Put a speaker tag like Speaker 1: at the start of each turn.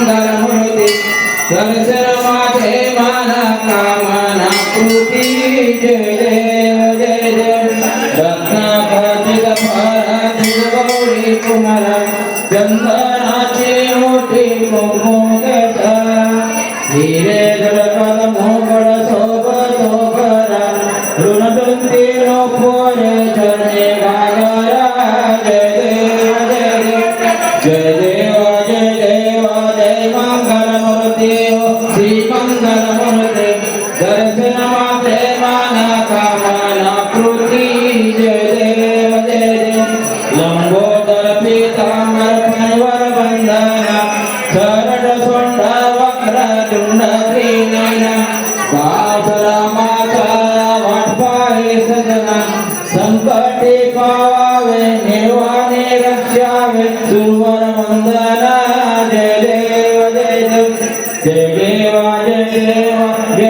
Speaker 1: मंगलमूर्ती दर्शन माझे माना कामना कृती जय देव जय देव रत्नाखचित फळाधिक गौरी कुमारा चंदनाची मोठी मुमुगट हिरे जलपद मोगड शोभरा ऋणदुंती नोपोर चरणे गागरा जय देव जय देव जय देव जय मंगलमूर्ती श्री मंगलमूर्ती दर्शन माते माना कामना कृती जय देव जय देव लंबोदर पीतांबर फणवर वंदना सरळ सोंड वक्र तुंड त्रिनयना रामाचा वाटपाहे सजना संकटे पावावे निर्वाणे रक्षावे सुरवर वंदना जय देव जय देव जय देव जय देव जय